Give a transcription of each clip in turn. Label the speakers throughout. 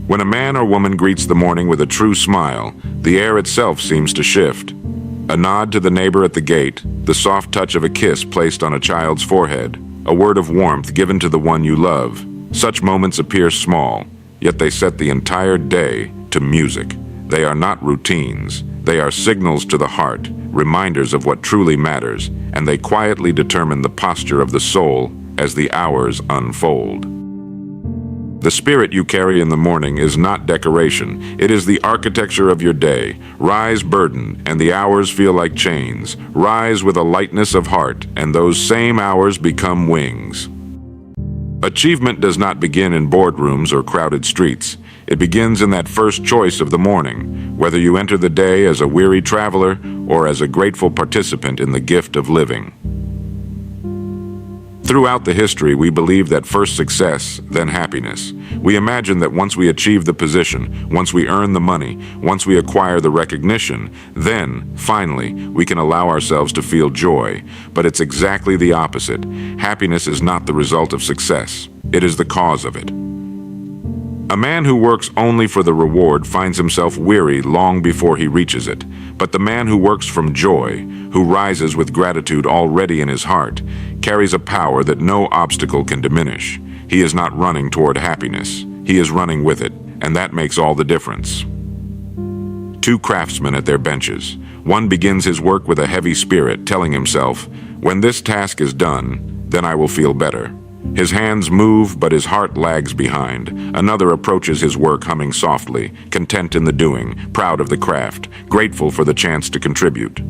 Speaker 1: When a man or woman greets the morning with a true smile, the air itself seems to shift. A nod to the neighbor at the gate, the soft touch of a kiss placed on a child's forehead, a word of warmth given to the one you love. Such moments appear small, yet they set the entire day to music. They are not routines. They are signals to the heart, reminders of what truly matters, and they quietly determine the posture of the soul as the hours unfold. The spirit you carry in the morning is not decoration. It is the architecture of your day. Rise burdened, and the hours feel like chains. Rise with a lightness of heart, and those same hours become wings. Achievement does not begin in boardrooms or crowded streets. It begins in that first choice of the morning, whether you enter the day as a weary traveler or as a grateful participant in the gift of living. Throughout the history, we believe that first success, then happiness. We imagine that once we achieve the position, once we earn the money, once we acquire the recognition, then, finally, we can allow ourselves to feel joy. But it's exactly the opposite. Happiness is not the result of success. It is the cause of it. A man who works only for the reward finds himself weary long before he reaches it. But the man who works from joy, who rises with gratitude already in his heart, carries a power that no obstacle can diminish. He is not running toward happiness. He is running with it, and that makes all the difference. Two craftsmen at their benches. One begins his work with a heavy spirit, telling himself, "When this task is done, then I will feel better." His hands move, but his heart lags behind. Another approaches his work humming softly, content in the doing, proud of the craft, grateful for the chance to contribute.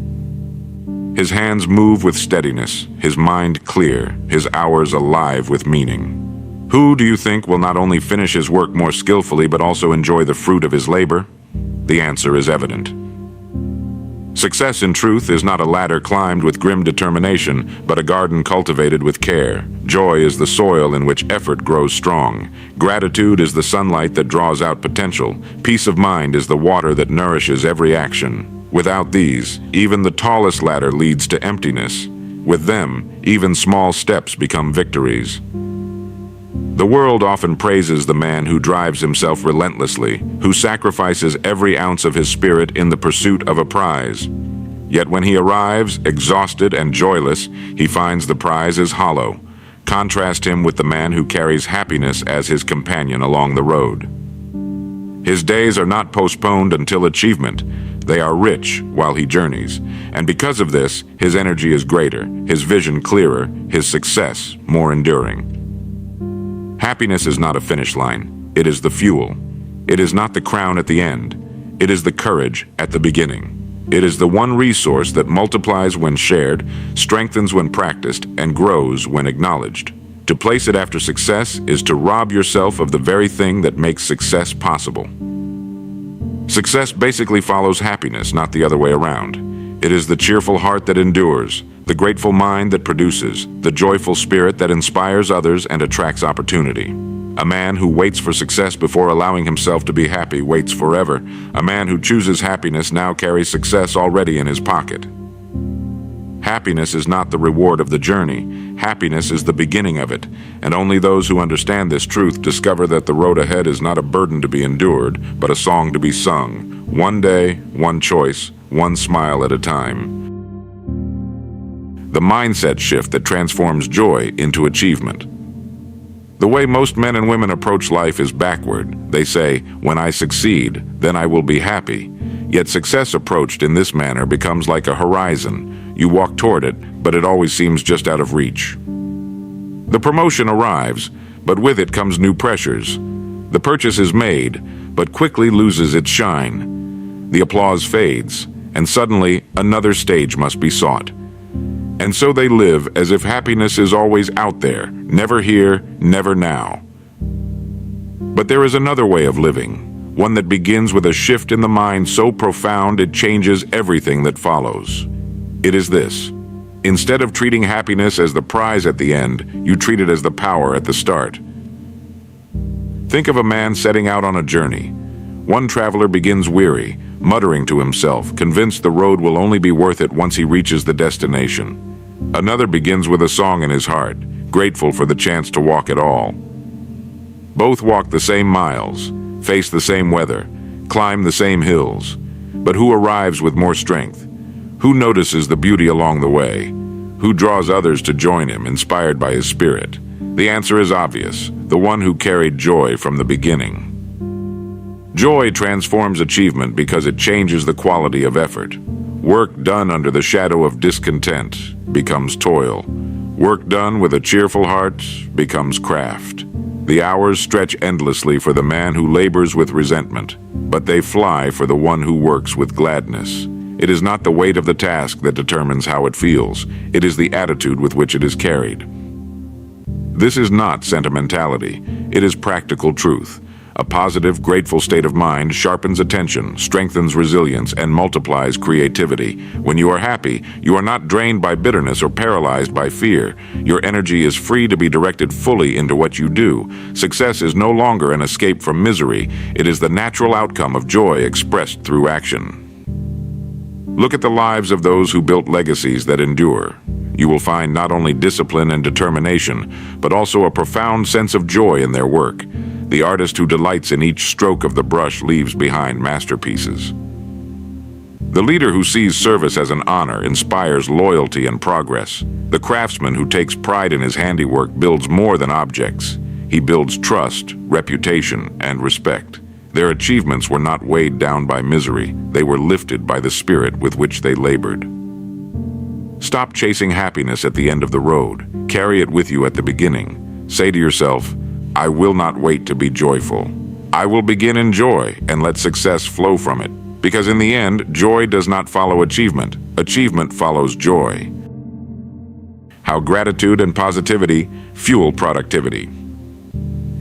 Speaker 1: His hands move with steadiness, his mind clear, his hours alive with meaning. Who do you think will not only finish his work more skillfully but also enjoy the fruit of his labor? The answer is evident. Success, in truth, is not a ladder climbed with grim determination, but a garden cultivated with care. Joy is the soil in which effort grows strong. Gratitude is the sunlight that draws out potential. Peace of mind is the water that nourishes every action. Without these, even the tallest ladder leads to emptiness. With them, even small steps become victories. The world often praises the man who drives himself relentlessly, who sacrifices every ounce of his spirit in the pursuit of a prize. Yet when he arrives, exhausted and joyless, he finds the prize is hollow. Contrast him with the man who carries happiness as his companion along the road. His days are not postponed until achievement. They are rich while he journeys. And because of this, his energy is greater, his vision clearer, his success more enduring. Happiness is not a finish line. It is the fuel. It is not the crown at the end. It is the courage at the beginning. It is the one resource that multiplies when shared, strengthens when practiced, and grows when acknowledged. To place it after success is to rob yourself of the very thing that makes success possible. Success basically follows happiness, not the other way around. It is the cheerful heart that endures, the grateful mind that produces, the joyful spirit that inspires others and attracts opportunity. A man who waits for success before allowing himself to be happy waits forever. A man who chooses happiness now carries success already in his pocket. Happiness is not the reward of the journey. Happiness is the beginning of it, and only those who understand this truth discover that the road ahead is not a burden to be endured, but a song to be sung. One day, one choice, one smile at a time. The mindset shift that transforms joy into achievement. The way most men and women approach life is backward. They say, "When I succeed, then I will be happy." Yet success approached in this manner becomes like a horizon. You walk toward it, but it always seems just out of reach. The promotion arrives, but with it comes new pressures. The purchase is made, but quickly loses its shine. The applause fades, and suddenly another stage must be sought. And so they live as if happiness is always out there, never here, never now. But there is another way of living, one that begins with a shift in the mind so profound it changes everything that follows. It is this: instead of treating happiness as the prize at the end, you treat it as the power at the start. Think of a man setting out on a journey. One traveler begins weary, muttering to himself, convinced the road will only be worth it once he reaches the destination. Another begins with a song in his heart, grateful for the chance to walk at all. Both walk the same miles. face the same weather, climb the same hills. But who arrives with more strength? Who notices the beauty along the way? Who draws others to join him, inspired by his spirit? The answer is obvious: the one who carried joy from the beginning. Joy transforms achievement because it changes the quality of effort. Work done under the shadow of discontent becomes toil. Work done with a cheerful heart becomes craft. The hours stretch endlessly for the man who labors with resentment, but they fly for the one who works with gladness. It is not the weight of the task that determines how it feels. It is the attitude with which it is carried. This is not sentimentality. It is practical truth. A positive, grateful state of mind sharpens attention, strengthens resilience, and multiplies creativity. When you are happy, you are not drained by bitterness or paralyzed by fear. Your energy is free to be directed fully into what you do. Success is no longer an escape from misery. It is the natural outcome of joy expressed through action. Look at the lives of those who built legacies that endure. You will find not only discipline and determination, but also a profound sense of joy in their work. The artist who delights in each stroke of the brush leaves behind masterpieces. The leader who sees service as an honor inspires loyalty and progress. The craftsman who takes pride in his handiwork builds more than objects. He builds trust, reputation, and respect. Their achievements were not weighed down by misery. They were lifted by the spirit with which they labored. Stop chasing happiness at the end of the road. Carry it with you at the beginning. Say to yourself, I will not wait to be joyful. I will begin in joy and let success flow from it. Because in the end, joy does not follow achievement. Achievement follows joy. How gratitude and positivity fuel productivity.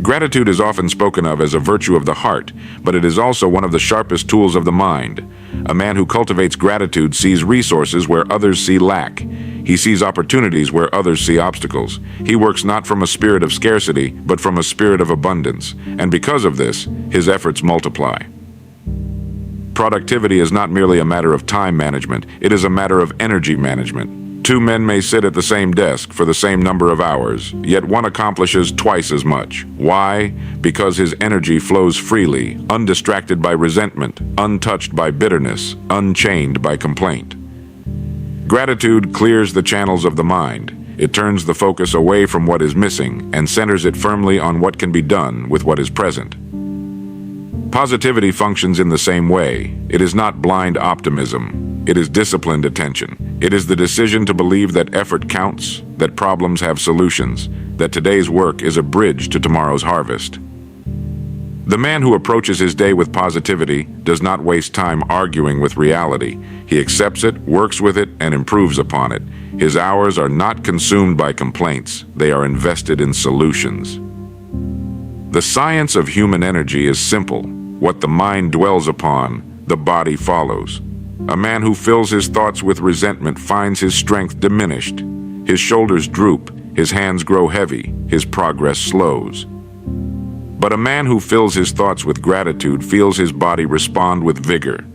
Speaker 1: Gratitude is often spoken of as a virtue of the heart, but it is also one of the sharpest tools of the mind. A man who cultivates gratitude sees resources where others see lack. He sees opportunities where others see obstacles. He works not from a spirit of scarcity, but from a spirit of abundance. And because of this, his efforts multiply. Productivity is not merely a matter of time management, it is a matter of energy management. Two men may sit at the same desk for the same number of hours, yet one accomplishes twice as much. Why? Because his energy flows freely, undistracted by resentment, untouched by bitterness, unchained by complaint. Gratitude clears the channels of the mind. It turns the focus away from what is missing and centers it firmly on what can be done with what is present. Positivity functions in the same way. It is not blind optimism. It is disciplined attention. It is the decision to believe that effort counts, that problems have solutions, that today's work is a bridge to tomorrow's harvest. The man who approaches his day with positivity does not waste time arguing with reality. He accepts it, works with it, and improves upon it. His hours are not consumed by complaints. They are invested in solutions. The science of human energy is simple. What the mind dwells upon, the body follows. A man who fills his thoughts with resentment finds his strength diminished. His shoulders droop, his hands grow heavy, his progress slows. But a man who fills his thoughts with gratitude feels his body respond with vigor.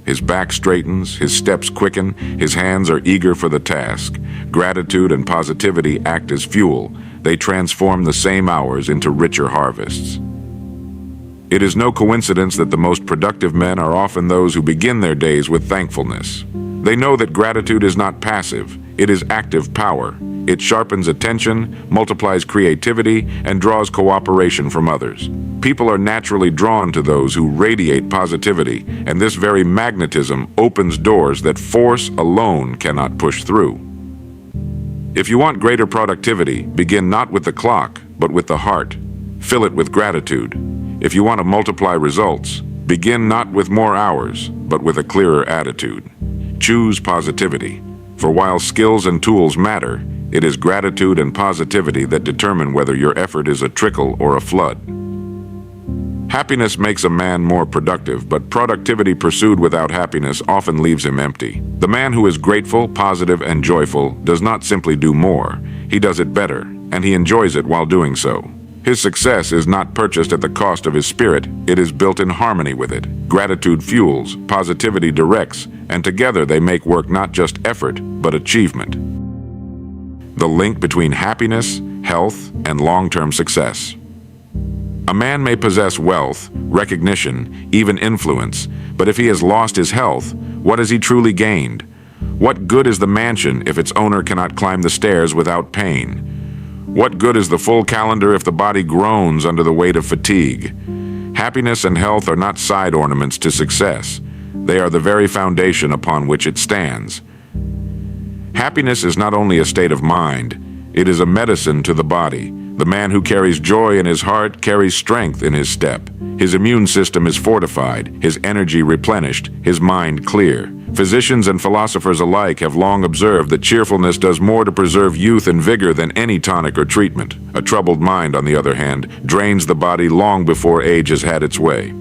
Speaker 1: His back straightens, his steps quicken, his hands are eager for the task. Gratitude and positivity act as fuel. They transform the same hours into richer harvests. It is no coincidence that the most productive men are often those who begin their days with thankfulness. They know that gratitude is not passive, it is active power. It sharpens attention, multiplies creativity, and draws cooperation from others. People are naturally drawn to those who radiate positivity, and this very magnetism opens doors that force alone cannot push through. If you want greater productivity, begin not with the clock, but with the heart. Fill it with gratitude. If you want to multiply results, begin not with more hours, but with a clearer attitude. Choose positivity, for while skills and tools matter, it is gratitude and positivity that determine whether your effort is a trickle or a flood. Happiness makes a man more productive, but productivity pursued without happiness often leaves him empty. The man who is grateful, positive, and joyful does not simply do more. He does it better, and he enjoys it while doing so. His success is not purchased at the cost of his spirit, it is built in harmony with it. Gratitude fuels, positivity directs, and together they make work not just effort, but achievement. The link between happiness, health, and long-term success. A man may possess wealth, recognition, even influence, but if he has lost his health, what has he truly gained? What good is the mansion if its owner cannot climb the stairs without pain? What good is the full calendar if the body groans under the weight of fatigue? Happiness and health are not side ornaments to success. They are the very foundation upon which it stands. Happiness is not only a state of mind, it is a medicine to the body. The man who carries joy in his heart carries strength in his step. His immune system is fortified, his energy replenished, his mind clear. Physicians and philosophers alike have long observed that cheerfulness does more to preserve youth and vigor than any tonic or treatment. A troubled mind, on the other hand, drains the body long before age has had its way.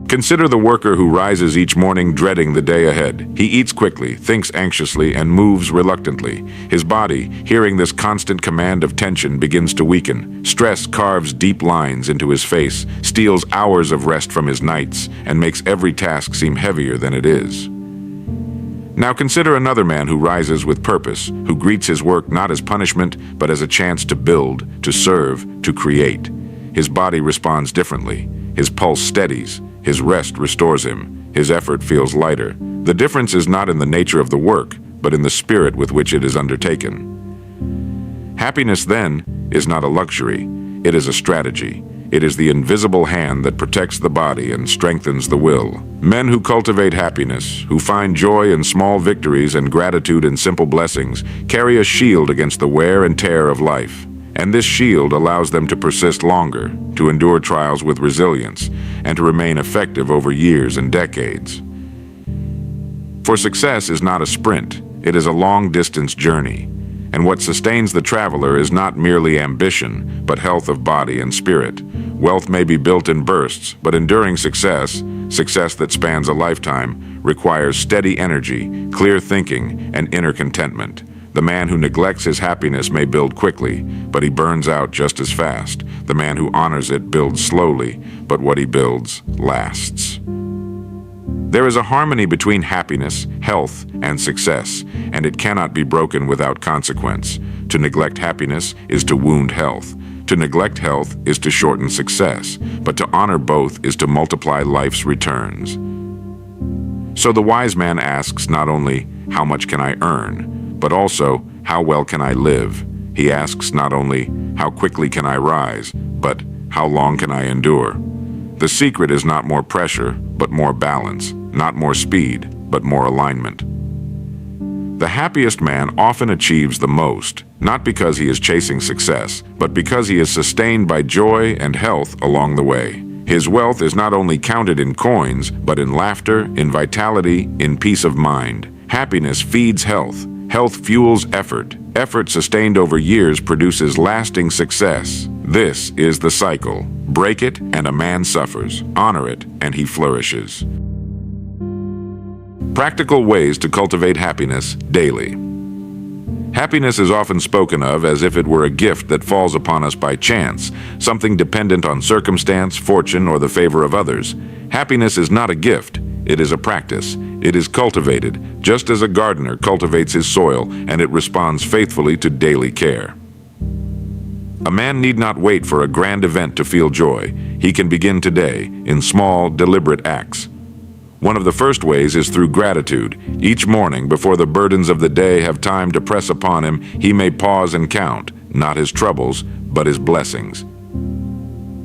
Speaker 1: Consider the worker who rises each morning dreading the day ahead. He eats quickly, thinks anxiously, and moves reluctantly. His body, hearing this constant command of tension, begins to weaken. Stress carves deep lines into his face, steals hours of rest from his nights, and makes every task seem heavier than it is. Now consider another man who rises with purpose, who greets his work not as punishment, but as a chance to build, to serve, to create. His body responds differently. His pulse steadies. His rest restores him. His effort feels lighter. The difference is not in the nature of the work, but in the spirit with which it is undertaken. Happiness, then, is not a luxury. It is a strategy. It is the invisible hand that protects the body and strengthens the will. Men who cultivate happiness, who find joy in small victories and gratitude in simple blessings, carry a shield against the wear and tear of life. And this shield allows them to persist longer, to endure trials with resilience, and to remain effective over years and decades. For success is not a sprint, it is a long-distance journey. And what sustains the traveler is not merely ambition, but health of body and spirit. Wealth may be built in bursts, but enduring success, success that spans a lifetime, requires steady energy, clear thinking, and inner contentment. The man who neglects his happiness may build quickly, but he burns out just as fast. The man who honors it builds slowly, but what he builds lasts. There is a harmony between happiness, health, and success, and it cannot be broken without consequence. To neglect happiness is to wound health. To neglect health is to shorten success, but to honor both is to multiply life's returns. So the wise man asks not only, how much can I earn, but also, how well can I live? He asks not only, how quickly can I rise, but how long can I endure? The secret is not more pressure, but more balance, not more speed, but more alignment. The happiest man often achieves the most, not because he is chasing success, but because he is sustained by joy and health along the way. His wealth is not only counted in coins, but in laughter, in vitality, in peace of mind. Happiness feeds health. Health fuels effort. Effort sustained over years produces lasting success. This is the cycle. Break it, and a man suffers. Honor it, and he flourishes. Practical ways to cultivate happiness daily. Happiness is often spoken of as if it were a gift that falls upon us by chance, something dependent on circumstance, fortune, or the favor of others. Happiness is not a gift. It is a practice. It is cultivated, just as a gardener cultivates his soil, and it responds faithfully to daily care. A man need not wait for a grand event to feel joy. He can begin today, in small, deliberate acts. One of the first ways is through gratitude. Each morning, before the burdens of the day have time to press upon him, he may pause and count, not his troubles, but his blessings.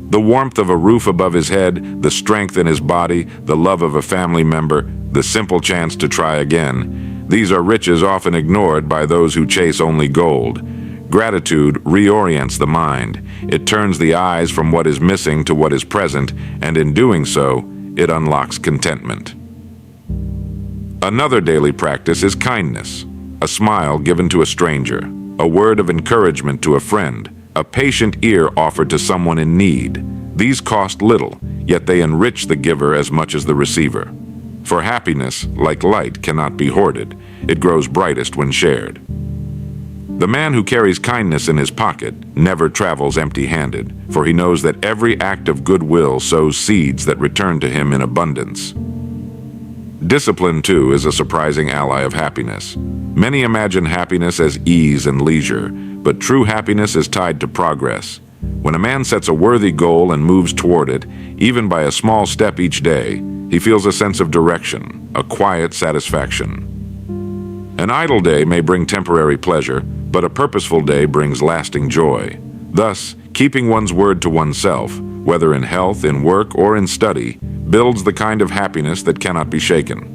Speaker 1: The warmth of a roof above his head, the strength in his body, the love of a family member, the simple chance to try again. These are riches often ignored by those who chase only gold. Gratitude reorients the mind. It turns the eyes from what is missing to what is present, and in doing so, it unlocks contentment. Another daily practice is kindness. A smile given to a stranger, a word of encouragement to a friend, a patient ear offered to someone in need. These cost little, yet they enrich the giver as much as the receiver. For happiness, like light, cannot be hoarded. It grows brightest when shared. The man who carries kindness in his pocket never travels empty-handed, for he knows that every act of goodwill sows seeds that return to him in abundance. Discipline, too, is a surprising ally of happiness. Many imagine happiness as ease and leisure, but true happiness is tied to progress. When a man sets a worthy goal and moves toward it, even by a small step each day, he feels a sense of direction, a quiet satisfaction. An idle day may bring temporary pleasure, but a purposeful day brings lasting joy. Thus, keeping one's word to oneself, whether in health, in work, or in study, builds the kind of happiness that cannot be shaken.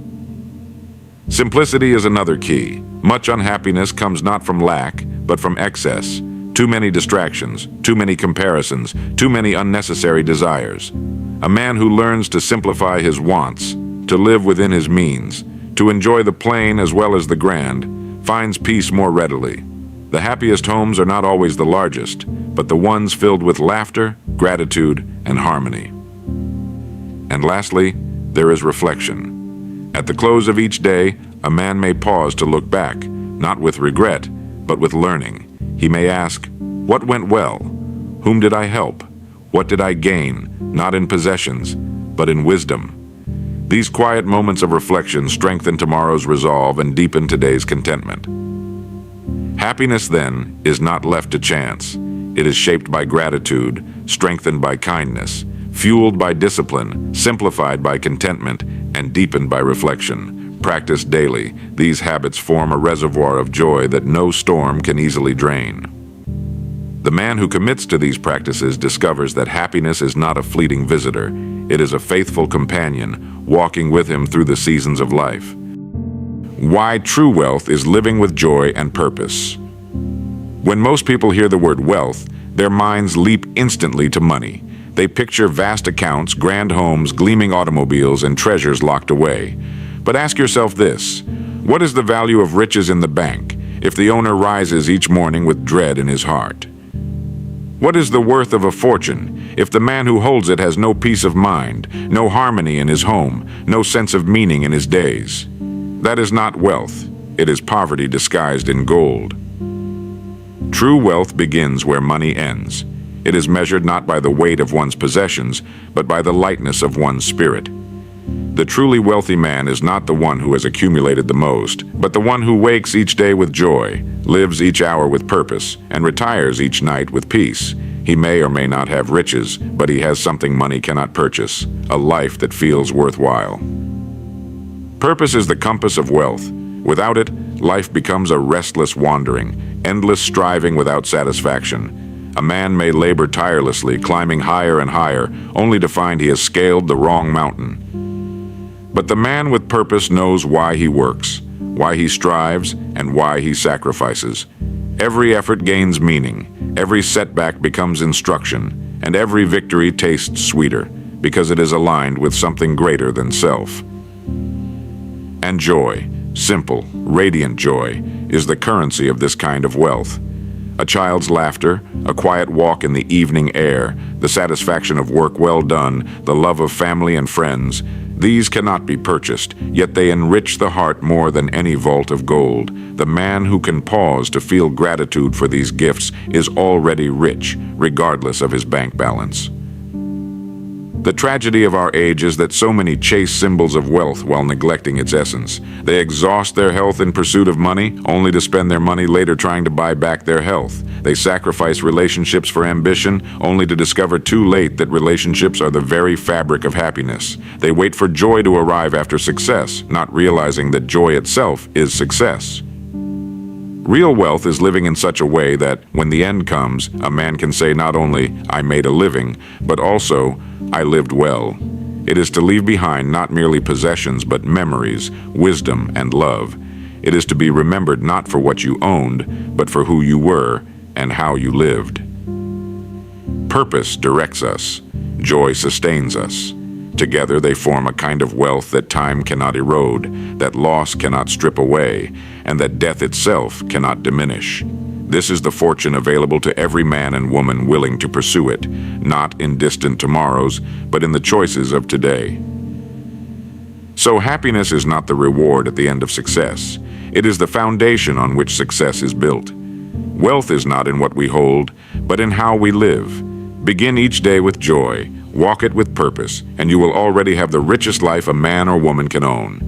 Speaker 1: Simplicity is another key. Much unhappiness comes not from lack, but from excess. Too many distractions, too many comparisons, too many unnecessary desires. A man who learns to simplify his wants, to live within his means, to enjoy the plain as well as the grand, finds peace more readily. The happiest homes are not always the largest, but the ones filled with laughter, gratitude, and harmony. And lastly, there is reflection. At the close of each day, a man may pause to look back, not with regret, but with learning. He may ask, what went well? Whom did I help? What did I gain, not in possessions, but in wisdom? These quiet moments of reflection strengthen tomorrow's resolve and deepen today's contentment. Happiness, then, is not left to chance. It is shaped by gratitude, strengthened by kindness, fueled by discipline, simplified by contentment, and deepened by reflection. Practiced daily, these habits form a reservoir of joy that no storm can easily drain. The man who commits to these practices discovers that happiness is not a fleeting visitor. It is a faithful companion, walking with him through the seasons of life. Why true wealth is living with joy and purpose. When most people hear the word wealth, their minds leap instantly to money. They picture vast accounts, grand homes, gleaming automobiles, and treasures locked away. But ask yourself this: what is the value of riches in the bank if the owner rises each morning with dread in his heart? What is the worth of a fortune if the man who holds it has no peace of mind, no harmony in his home, no sense of meaning in his days? That is not wealth. It is poverty disguised in gold. True wealth begins where money ends. It is measured not by the weight of one's possessions, but by the lightness of one's spirit. The truly wealthy man is not the one who has accumulated the most, but the one who wakes each day with joy, lives each hour with purpose, and retires each night with peace. He may or may not have riches, but he has something money cannot purchase, a life that feels worthwhile. Purpose is the compass of wealth. Without it, life becomes a restless wandering, endless striving without satisfaction. A man may labor tirelessly, climbing higher and higher, only to find he has scaled the wrong mountain. But the man with purpose knows why he works, why he strives, and why he sacrifices. Every effort gains meaning, every setback becomes instruction, and every victory tastes sweeter, because it is aligned with something greater than self. And joy, simple, radiant joy, is the currency of this kind of wealth. A child's laughter, a quiet walk in the evening air, the satisfaction of work well done, the love of family and friends, these cannot be purchased, yet they enrich the heart more than any vault of gold. The man who can pause to feel gratitude for these gifts is already rich, regardless of his bank balance. The tragedy of our age is that so many chase symbols of wealth while neglecting its essence. They exhaust their health in pursuit of money, only to spend their money later trying to buy back their health. They sacrifice relationships for ambition, only to discover too late that relationships are the very fabric of happiness. They wait for joy to arrive after success, not realizing that joy itself is success. Real wealth is living in such a way that, when the end comes, a man can say not only, "I made a living," but also, "I lived well." It is to leave behind not merely possessions, but memories, wisdom, and love. It is to be remembered not for what you owned, but for who you were and how you lived. Purpose directs us. Joy sustains us. Together they form a kind of wealth that time cannot erode, that loss cannot strip away, and that death itself cannot diminish. This is the fortune available to every man and woman willing to pursue it, not in distant tomorrows, but in the choices of today. So happiness is not the reward at the end of success. It is the foundation on which success is built. Wealth is not in what we hold, but in how we live. Begin each day with joy, walk it with purpose, and you will already have the richest life a man or woman can own.